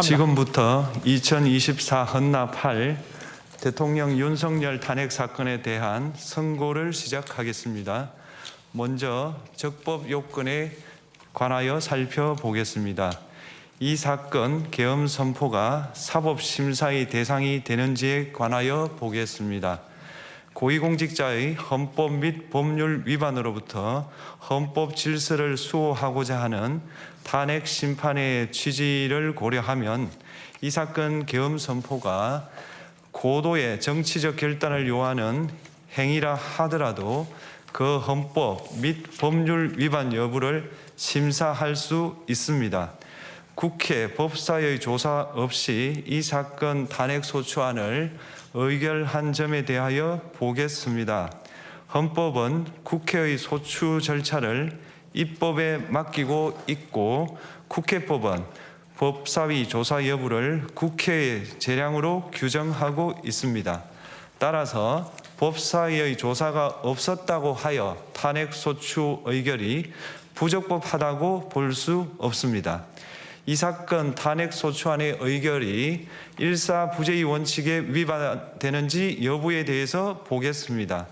지금부터 2024 헌납 8 대통령 윤석열 탄핵 사건에 대한 선고를 시작하겠습니다. 먼저 적법 요건에 관하여 살펴보겠습니다. 이 사건 계엄 선포가 사법심사의 대상이 되는지에 관하여 보겠습니다. 고위공직자의 헌법 및 법률 위반으로부터 헌법 질서를 수호하고자 하는 탄핵 심판의 취지를 고려하면 이 사건 계엄 선포가 고도의 정치적 결단을 요하는 행위라 하더라도 그 헌법 및 법률 위반 여부를 심사할 수 있습니다. 국회 법사의 조사 없이 이 사건 탄핵 소추안을 의결한 점에 대하여 보겠습니다. 헌법은 국회의 소추 절차를 입법에 맡기고 있고 국회법은 법사위 조사 여부를 국회의 재량으로 규정하고 있습니다. 따라서 법사위의 조사가 없었다고 하여 탄핵 소추 의결이 부적법하다고 볼 수 없습니다. 이 사건 탄핵 소추안의 의결이 일사부재의 원칙에 위반되는지 여부에 대해서 보겠습니다.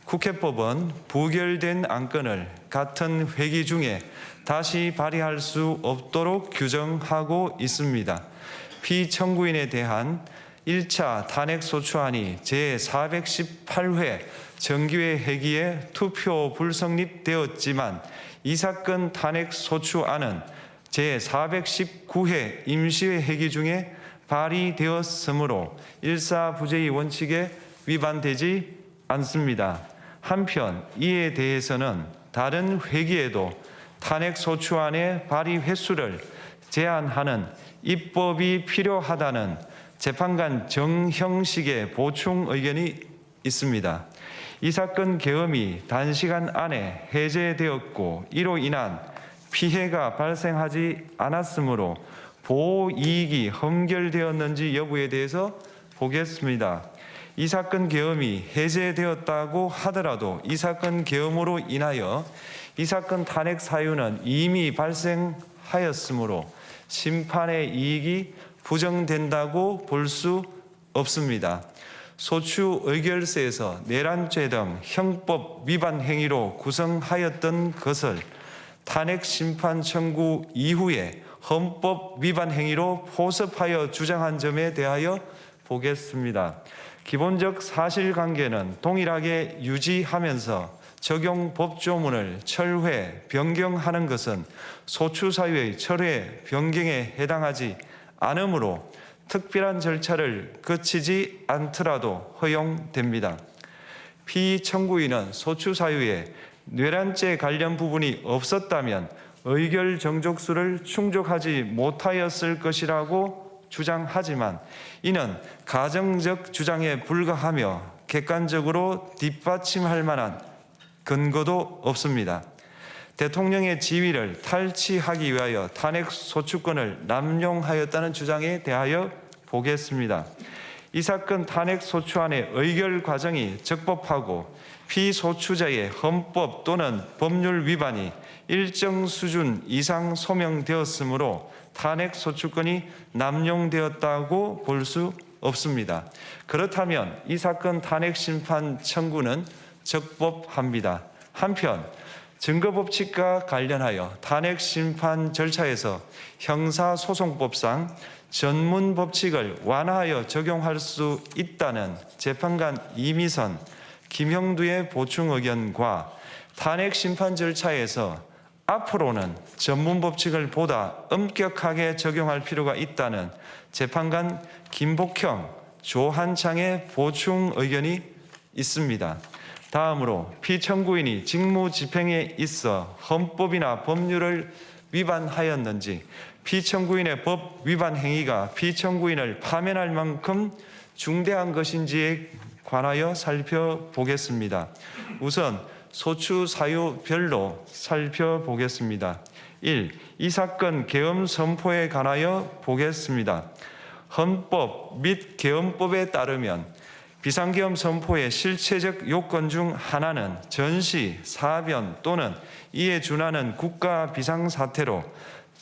국회법은 부결된 안건을 같은 회기 중에 다시 발의할 수 없도록 규정하고 있습니다. 피청구인에 대한 1차 탄핵 소추안이 제418회 정기회 회기에 투표 불성립되었지만 이 사건 탄핵 소추안은 제419회 임시회 회기 중에 발의되었으므로 일사부재의 원칙에 위반되지 않습니다. 한편 이에 대해서는 다른 회기에도 탄핵 소추안의 발의 횟수를 제한하는 입법이 필요하다는 재판관 정형식의 보충 의견이 있습니다. 이 사건 계엄이 단시간 안에 해제되었고 이로 인한 피해가 발생하지 않았으므로 보호이익이 험결되었는지 여부에 대해서 보겠습니다. 이 사건 계엄이 해제되었다고 하더라도 이 사건 계엄으로 인하여 이 사건 탄핵 사유는 이미 발생하였으므로 심판의 이익이 부정된다고 볼 수 없습니다. 소추 의결서에서 내란죄 등 형법 위반 행위로 구성하였던 것을 탄핵 심판 청구 이후에 헌법 위반 행위로 포섭하여 주장한 점에 대하여 보겠습니다. 기본적 사실관계는 동일하게 유지하면서 적용 법조문을 철회, 변경하는 것은 소추 사유의 철회, 변경에 해당하지 않으므로 특별한 절차를 거치지 않더라도 허용됩니다. 피청구인은 소추 사유에 내란죄 관련 부분이 없었다면 의결 정족수를 충족하지 못하였을 것이라고 주장하지만 이는 가정적 주장에 불과하며 객관적으로 뒷받침할 만한 근거도 없습니다. 대통령의 지위를 탈취하기 위하여 탄핵 소추권을 남용하였다는 주장에 대하여 보겠습니다. 이 사건 탄핵 소추안의 의결 과정이 적법하고 피소추자의 헌법 또는 법률 위반이 일정 수준 이상 소명되었으므로 탄핵 소추권이 남용되었다고 볼 수 없습니다. 그렇다면 이 사건 탄핵 심판 청구는 적법합니다. 한편 증거법칙과 관련하여 탄핵 심판 절차에서 형사소송법상 전문 법칙을 완화하여 적용할 수 있다는 재판관 이미선, 김형두의 보충 의견과 탄핵 심판 절차에서 앞으로는 전문 법칙을 보다 엄격하게 적용할 필요가 있다는 재판관 김복형, 조한창의 보충 의견이 있습니다. 다음으로 피청구인이 직무집행에 있어 헌법이나 법률을 위반하였는지 피청구인의 법 위반 행위가 피청구인을 파면할 만큼 중대한 것인지에 관하여 살펴보겠습니다. 우선 소추 사유별로 살펴보겠습니다. 1. 이 사건 계엄 선포에 관하여 보겠습니다. 헌법 및 계엄법에 따르면 비상계엄 선포의 실체적 요건 중 하나는 전시, 사변 또는 이에 준하는 국가 비상사태로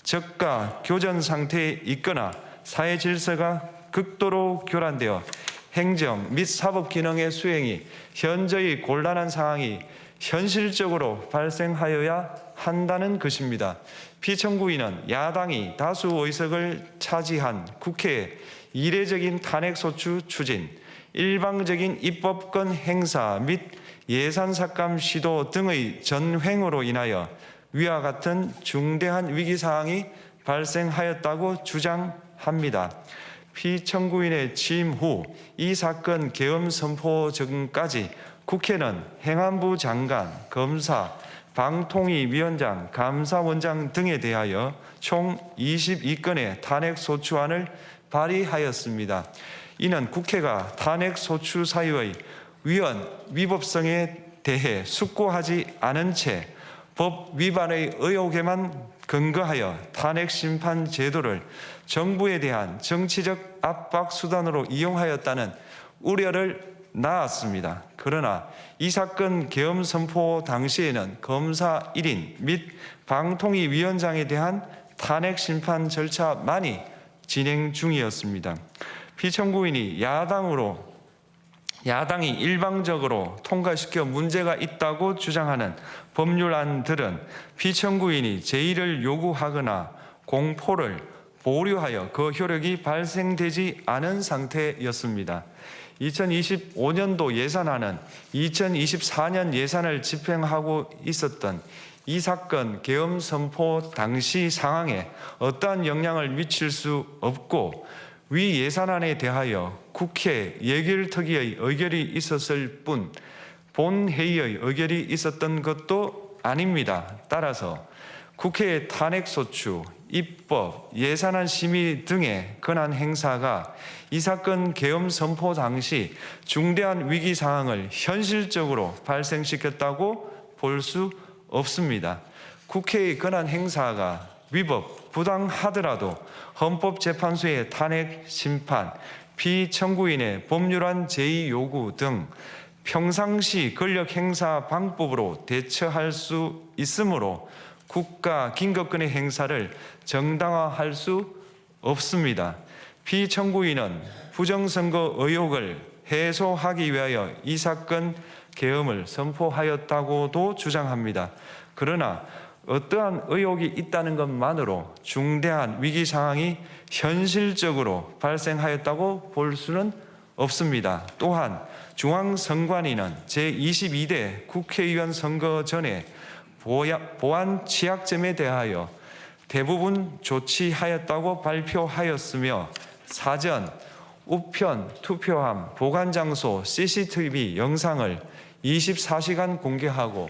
저가 교전 상태에 있거나 사회 질서가 극도로 교란되어 행정 및 사법 기능의 수행이 현저히 곤란한 상황이 현실적으로 발생하여야 한다는 것입니다. 피청구인은 야당이 다수 의석을 차지한 국회의 이례적인 탄핵소추 추진, 일방적인 입법권 행사 및 예산 삭감 시도 등의 전횡으로 인하여 위와 같은 중대한 위기사항이 발생하였다고 주장합니다. 피청구인의 취임 후 이 사건 계엄 선포 전까지 국회는 행안부 장관, 검사, 방통위위원장, 감사원장 등에 대하여 총 22건의 탄핵소추안을 발의하였습니다. 이는 국회가 탄핵소추 사유의 위헌위법성에 대해 숙고하지 않은 채 법 위반의 의혹에만 근거하여 탄핵심판 제도를 정부에 대한 정치적 압박 수단으로 이용하였다는 우려를 낳았습니다. 그러나 이 사건 계엄 선포 당시에는 검사 1인 및 방통위위원장에 대한 탄핵심판 절차만이 진행 중이었습니다. 피청구인이 야당이 일방적으로 통과시켜 문제가 있다고 주장하는 법률안들은 피청구인이 제의를 요구하거나 공포를 보류하여 그 효력이 발생되지 않은 상태였습니다. 2025년도 예산안은 2024년 예산을 집행하고 있었던 이 사건 계엄 선포 당시 상황에 어떠한 영향을 미칠 수 없고 위 예산안에 대하여 국회 예결특위의 의결이 있었을 뿐 본회의의 의결이 있었던 것도 아닙니다. 따라서 국회의 탄핵소추, 입법, 예산안 심의 등의 권한 행사가 이 사건 계엄 선포 당시 중대한 위기 상황을 현실적으로 발생시켰다고 볼 수 없습니다. 국회의 권한 행사가 위법, 부당하더라도 헌법재판소의 탄핵 심판, 피청구인의 법률안 제의 요구 등 평상시 권력 행사 방법으로 대처할 수 있으므로 국가 긴급권의 행사를 정당화할 수 없습니다. 피청구인은 부정선거 의혹을 해소하기 위하여 이 사건 계엄을 선포하였다고도 주장합니다. 그러나 어떠한 의혹이 있다는 것만으로 중대한 위기 상황이 현실적으로 발생하였다고 볼 수는 없습니다. 또한 중앙선관위는 제22대 국회의원 선거 전에 보안 취약점에 대하여 대부분 조치하였다고 발표하였으며 사전, 우편, 투표함, 보관장소, CCTV 영상을 24시간 공개하고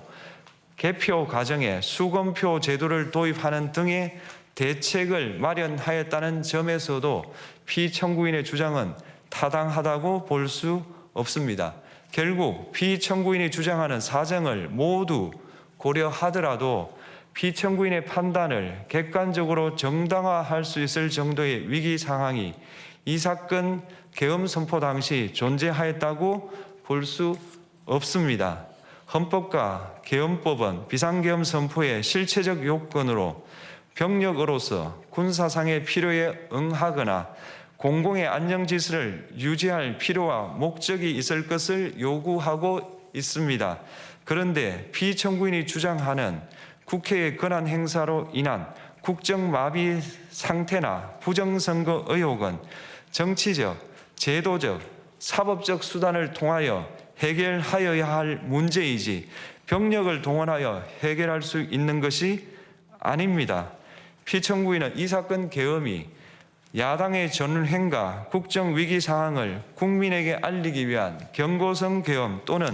개표 과정에 수검표 제도를 도입하는 등의 대책을 마련하였다는 점에서도 피청구인의 주장은 타당하다고 볼 수 없습니다. 결국 피청구인이 주장하는 사정을 모두 고려하더라도 피청구인의 판단을 객관적으로 정당화할 수 있을 정도의 위기 상황이 이 사건 계엄 선포 당시 존재하였다고 볼 수 없습니다. 헌법과 계엄법은 비상계엄 선포의 실체적 요건으로 병력으로서 군사상의 필요에 응하거나 공공의 안정질서를 유지할 필요와 목적이 있을 것을 요구하고 있습니다. 그런데 피청구인이 주장하는 국회의 권한 행사로 인한 국정마비 상태나 부정선거 의혹은 정치적, 제도적, 사법적 수단을 통하여 해결하여야 할 문제이지 병력을 동원하여 해결할 수 있는 것이 아닙니다. 피청구인은 이 사건 계엄이 야당의 전횡과 국정위기 상황을 국민에게 알리기 위한 경고성 계엄 또는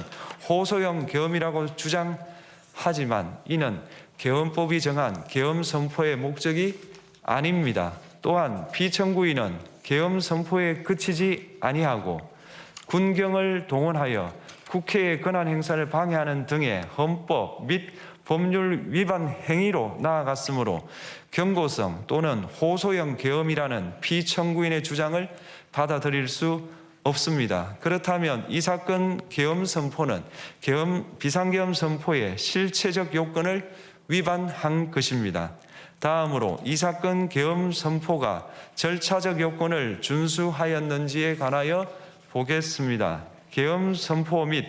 호소형 계엄이라고 주장하지만 이는 계엄법이 정한 계엄 선포의 목적이 아닙니다. 또한 피청구인은 계엄 선포에 그치지 아니하고 군경을 동원하여 국회의 권한 행사를 방해하는 등의 헌법 및 법률 위반 행위로 나아갔으므로 경고성 또는 호소형 계엄이라는 피청구인의 주장을 받아들일 수 없습니다. 그렇다면 이 사건 계엄 선포는 비상계엄 선포의 실체적 요건을 위반한 것입니다. 다음으로 이 사건 계엄 선포가 절차적 요건을 준수하였는지에 관하여 보겠습니다. 계엄 선포 및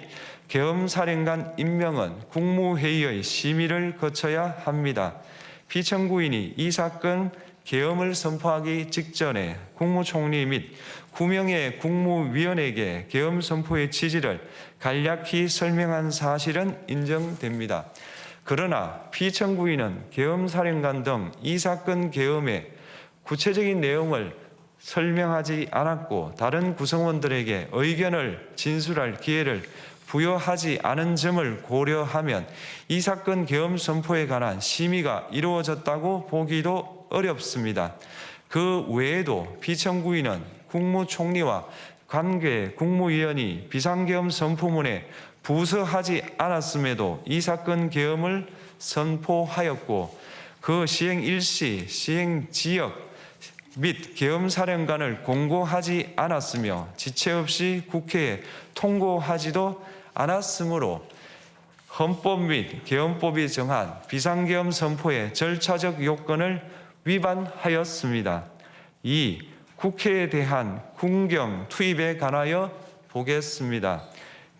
계엄 사령관 임명은 국무회의의 심의를 거쳐야 합니다. 피청구인이 이 사건 계엄을 선포하기 직전에 국무총리 및 9명의 국무위원에게 계엄 선포의 취지를 간략히 설명한 사실은 인정됩니다. 그러나 피청구인은 계엄사령관 등 이 사건 계엄의 구체적인 내용을 설명하지 않았고 다른 구성원들에게 의견을 진술할 기회를 부여하지 않은 점을 고려하면 이 사건 계엄 선포에 관한 심의가 이루어졌다고 보기도 어렵습니다. 그 외에도 피청구인은 국무총리와 관계 국무위원이 비상계엄 선포문에 부서하지 않았음에도 이 사건 계엄을 선포하였고 그 시행 일시, 시행 지역 및 계엄사령관을 공고하지 않았으며 지체 없이 국회에 통고하지도 않았으므로 헌법 및 계엄법이 정한 비상계엄 선포의 절차적 요건을 위반하였습니다. 2. 국회에 대한 군경 투입에 관하여 보겠습니다.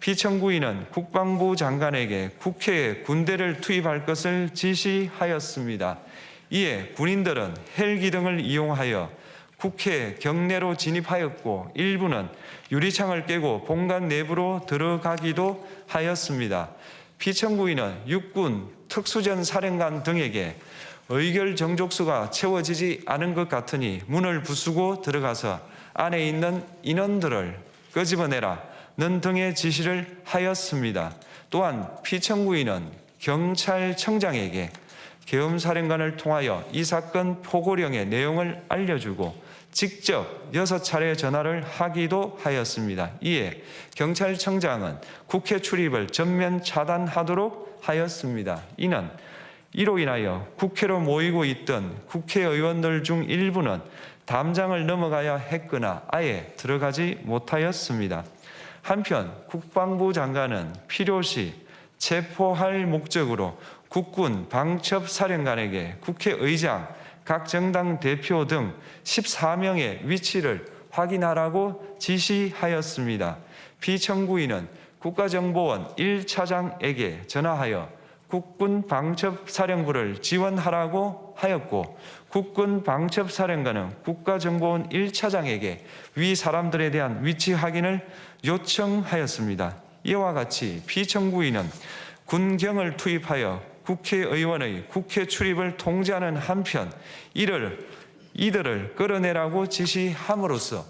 피청구인은 국방부 장관에게 국회에 군대를 투입할 것을 지시하였습니다. 이에 군인들은 헬기 등을 이용하여 국회 경내로 진입하였고 일부는 유리창을 깨고 본관 내부로 들어가기도 하였습니다. 피청구인은 육군 특수전 사령관 등에게 의결 정족수가 채워지지 않은 것 같으니 문을 부수고 들어가서 안에 있는 인원들을 끄집어내라는 등의 지시를 하였습니다. 또한 피청구인은 경찰청장에게 계엄사령관을 통하여 이 사건 포고령의 내용을 알려주고 직접 6차례 전화를 하기도 하였습니다. 이에 경찰청장은 국회 출입을 전면 차단하도록 하였습니다. 이는 이로 인하여 국회로 모이고 있던 국회의원들 중 일부는 담장을 넘어가야 했거나 아예 들어가지 못하였습니다. 한편 국방부 장관은 필요시 체포할 목적으로 국군 방첩사령관에게 국회의장, 각 정당 대표 등 14명의 위치를 확인하라고 지시하였습니다. 피청구인은 국가정보원 1차장에게 전화하여 국군 방첩사령부를 지원하라고 하였고 국군 방첩사령관은 국가정보원 1차장에게 위 사람들에 대한 위치 확인을 요청하였습니다. 이와 같이 피청구인은 군경을 투입하여 국회의원의 국회 출입을 통제하는 한편 이들을 끌어내라고 지시함으로써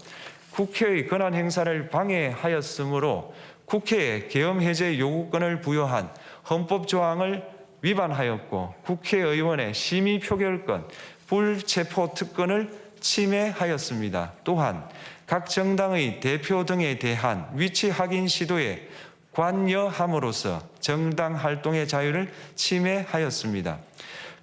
국회의 권한 행사를 방해하였으므로 국회에 계엄 해제 요구권을 부여한 헌법 조항을 위반하였고 국회의원의 심의 표결권, 불체포 특권을 침해하였습니다. 또한 각 정당의 대표 등에 대한 위치 확인 시도에 관여함으로써 정당 활동의 자유를 침해하였습니다.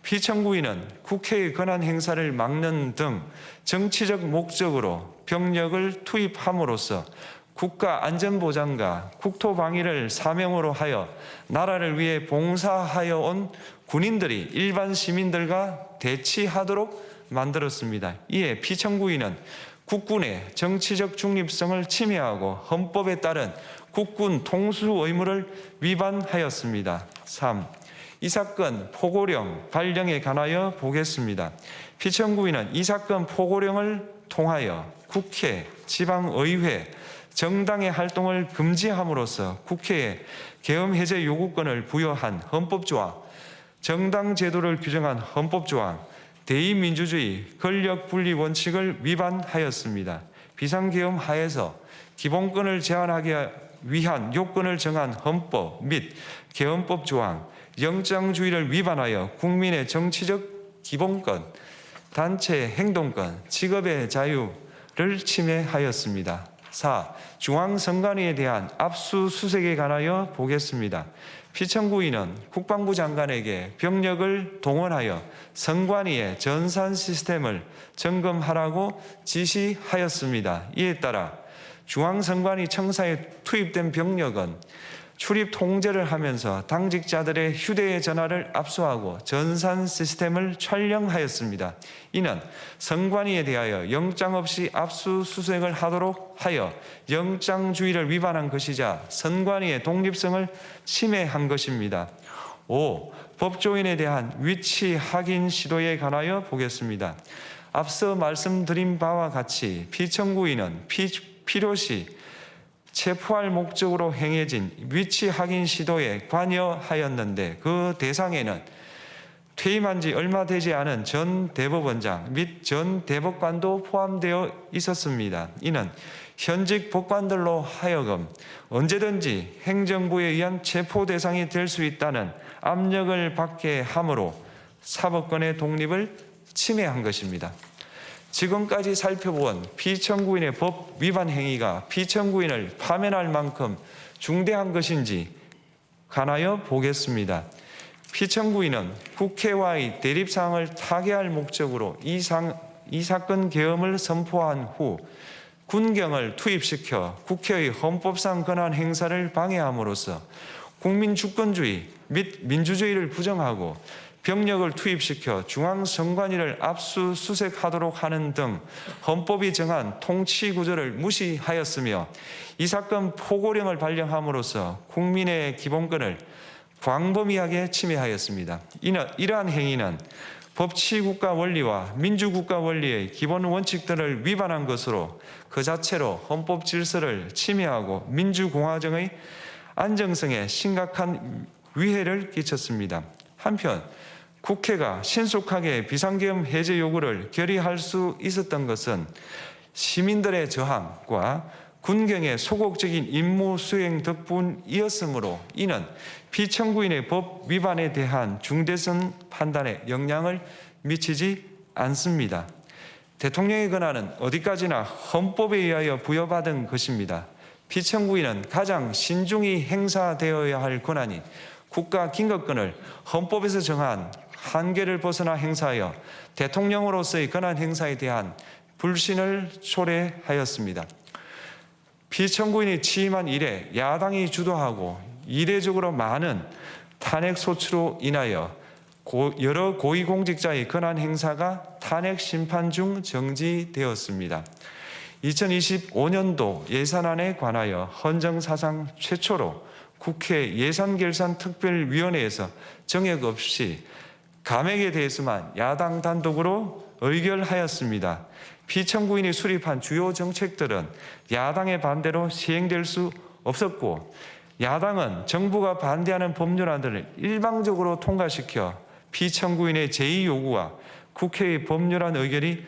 피청구인은 국회의 권한 행사를 막는 등 정치적 목적으로 병력을 투입함으로써 국가안전보장과 국토방위를 사명으로 하여 나라를 위해 봉사하여 온 군인들이 일반 시민들과 대치하도록 만들었습니다. 이에 피청구인은 국군의 정치적 중립성을 침해하고 헌법에 따른 국군 통수 의무를 위반하였습니다. 3. 이 사건 포고령 발령에 관하여 보겠습니다. 피청구인은 이 사건 포고령을 통하여 국회, 지방의회, 정당의 활동을 금지함으로써 국회에 계엄 해제 요구권을 부여한 헌법조항, 정당 제도를 규정한 헌법조항, 대의민주주의 권력분리 원칙을 위반하였습니다. 비상계엄 하에서 기본권을 제한하기 위한 요건을 정한 헌법 및 계엄법 조항, 영장주의를 위반하여 국민의 정치적 기본권, 단체 행동권, 직업의 자유를 침해하였습니다. 4. 중앙선관위에 대한 압수수색에 관하여 보겠습니다. 피청구인은 국방부 장관에게 병력을 동원하여 선관위의 전산 시스템을 점검하라고 지시하였습니다. 이에 따라 중앙선관위 청사에 투입된 병력은 출입 통제를 하면서 당직자들의 휴대전화를 압수하고 전산 시스템을 촬영하였습니다. 이는 선관위에 대하여 영장 없이 압수수색을 하도록 하여 영장주의를 위반한 것이자 선관위의 독립성을 침해한 것입니다. 5. 법조인에 대한 위치 확인 시도에 관하여 보겠습니다. 앞서 말씀드린 바와 같이 피청구인은 필요시 체포할 목적으로 행해진 위치 확인 시도에 관여하였는데 그 대상에는 퇴임한 지 얼마 되지 않은 전 대법원장 및 전 대법관도 포함되어 있었습니다. 이는 현직 법관들로 하여금 언제든지 행정부에 의한 체포 대상이 될 수 있다는 압력을 받게 함으로 사법권의 독립을 침해한 것입니다. 지금까지 살펴본 피청구인의 법 위반 행위가 피청구인을 파면할 만큼 중대한 것인지 관하여 보겠습니다. 피청구인은 국회와의 대립사항을 타개할 목적으로 이 사건 계엄을 선포한 후 군경을 투입시켜 국회의 헌법상 권한 행사를 방해함으로써 국민 주권주의 및 민주주의를 부정하고 병력을 투입시켜 중앙선관위를 압수수색하도록 하는 등 헌법이 정한 통치구조를 무시하였으며 이 사건 포고령을 발령함으로써 국민의 기본권을 광범위하게 침해하였습니다. 이러한 행위는 법치국가 원리와 민주국가 원리의 기본 원칙들을 위반한 것으로 그 자체로 헌법 질서를 침해하고 민주공화정의 안정성에 심각한 위해를 끼쳤습니다. 한편 국회가 신속하게 비상계엄 해제 요구를 결의할 수 있었던 것은 시민들의 저항과 군경의 소극적인 임무 수행 덕분이었으므로 이는 피청구인의 법 위반에 대한 중대성 판단에 영향을 미치지 않습니다. 대통령의 권한은 어디까지나 헌법에 의하여 부여받은 것입니다. 피청구인은 가장 신중히 행사되어야 할 권한이 국가 긴급권을 헌법에서 정한 한계를 벗어나 행사하여 대통령으로서의 권한 행사에 대한 불신을 초래하였습니다. 피청구인이 취임한 이래 야당이 주도하고 이례적으로 많은 탄핵 소추로 인하여 여러 고위공직자의 권한 행사가 탄핵 심판 중 정지되었습니다. 2025년도 예산안에 관하여 헌정사상 최초로 국회 예산결산특별위원회에서 정액 없이 감액에 대해서만 야당 단독으로 의결하였습니다. 피청구인이 수립한 주요 정책들은 야당의 반대로 시행될 수 없었고 야당은 정부가 반대하는 법률안들을 일방적으로 통과시켜 피청구인의 제2 요구와 국회의 법률안 의결이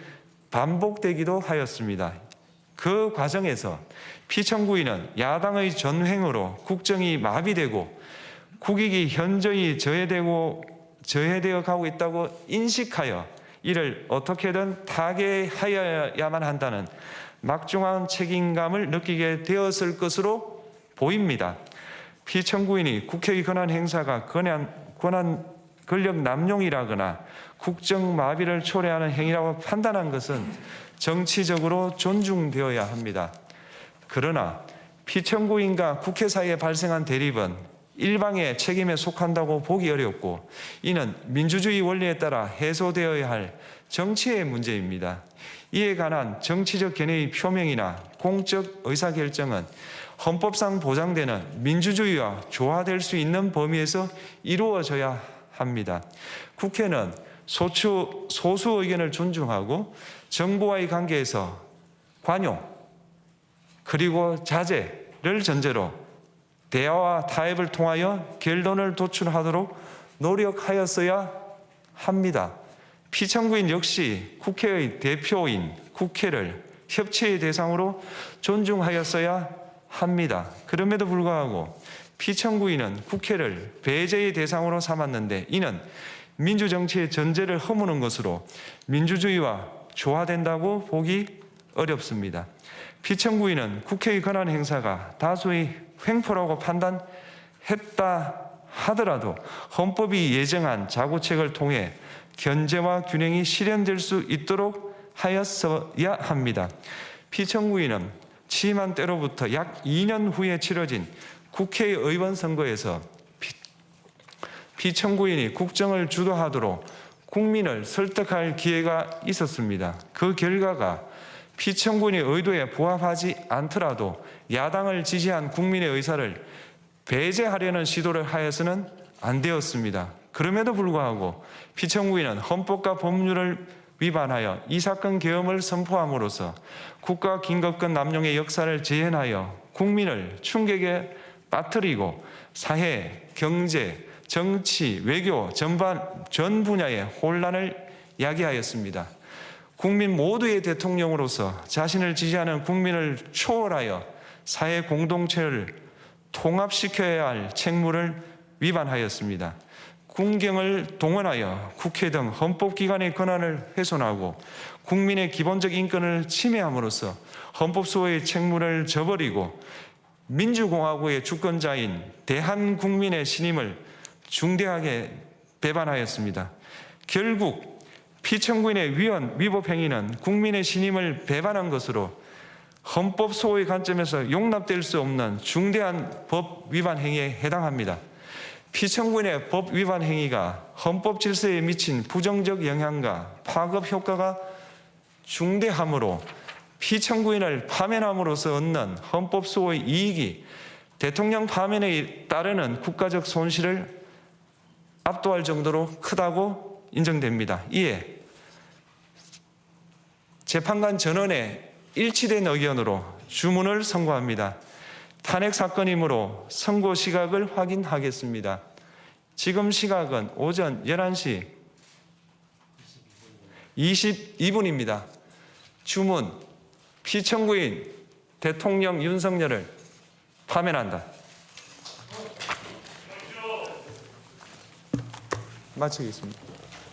반복되기도 하였습니다. 그 과정에서 피청구인은 야당의 전횡으로 국정이 마비되고 국익이 현저히 저해되어 가고 있다고 인식하여 이를 어떻게든 타개하여야만 한다는 막중한 책임감을 느끼게 되었을 것으로 보입니다. 피청구인이 국회의 권한 행사가 권력 남용이라거나 국정 마비를 초래하는 행위라고 판단한 것은 정치적으로 존중되어야 합니다. 그러나 피청구인과 국회 사이에 발생한 대립은 일방의 책임에 속한다고 보기 어렵고 이는 민주주의 원리에 따라 해소되어야 할 정치의 문제입니다. 이에 관한 정치적 견해의 표명이나 공적 의사결정은 헌법상 보장되는 민주주의와 조화될 수 있는 범위에서 이루어져야 합니다. 국회는 소수 의견을 존중하고 정부와의 관계에서 관용 그리고 자제를 전제로 대화와 타협을 통하여 결론을 도출하도록 노력하였어야 합니다. 피청구인 역시 국회의 대표인 국회를 협치의 대상으로 존중하였어야 합니다. 그럼에도 불구하고 피청구인은 국회를 배제의 대상으로 삼았는데 이는 민주정치의 전제를 허무는 것으로 민주주의와 조화된다고 보기 어렵습니다. 피청구인은 국회의 권한 행사가 다수의 횡포라고 판단했다 하더라도 헌법이 예정한 자구책을 통해 견제와 균형이 실현될 수 있도록 하였어야 합니다. 피청구인은 취임한 때로부터 약 2년 후에 치러진 국회의원 선거에서 피청구인이 국정을 주도하도록 국민을 설득할 기회가 있었습니다. 그 결과가 피청구인의 의도에 부합하지 않더라도 야당을 지지한 국민의 의사를 배제하려는 시도를 하여서는 안 되었습니다. 그럼에도 불구하고 피청구인은 헌법과 법률을 위반하여 이 사건 계엄을 선포함으로써 국가 긴급권 남용의 역사를 재현하여 국민을 충격에 빠뜨리고 사회, 경제, 정치, 외교 전 분야의 혼란을 야기하였습니다. 국민 모두의 대통령으로서 자신을 지지하는 국민을 초월하여 사회 공동체를 통합시켜야 할 책무를 위반하였습니다. 군경을 동원하여 국회 등 헌법기관의 권한을 훼손하고 국민의 기본적 인권을 침해함으로써 헌법소의 책무를 저버리고 민주공화국의 주권자인 대한국민의 신임을 중대하게 배반하였습니다. 결국 피청구인의 위법 행위는 국민의 신임을 배반한 것으로 헌법 소의 관점에서 용납될 수 없는 중대한 법 위반 행위에 해당합니다. 피청구인의 법 위반 행위가 헌법 질서에 미친 부정적 영향과 파급 효과가 중대하므로 피청구인을 파면함으로써 얻는 헌법 소의 이익이 대통령 파면에 따르는 국가적 손실을 압도할 정도로 크다고 인정됩니다. 이에 재판관 전원의 일치된 의견으로 주문을 선고합니다. 탄핵 사건이므로 선고 시각을 확인하겠습니다. 지금 시각은 오전 11시 22분입니다. 주문, 피청구인 대통령 윤석열을 파면한다. 마치겠습니다.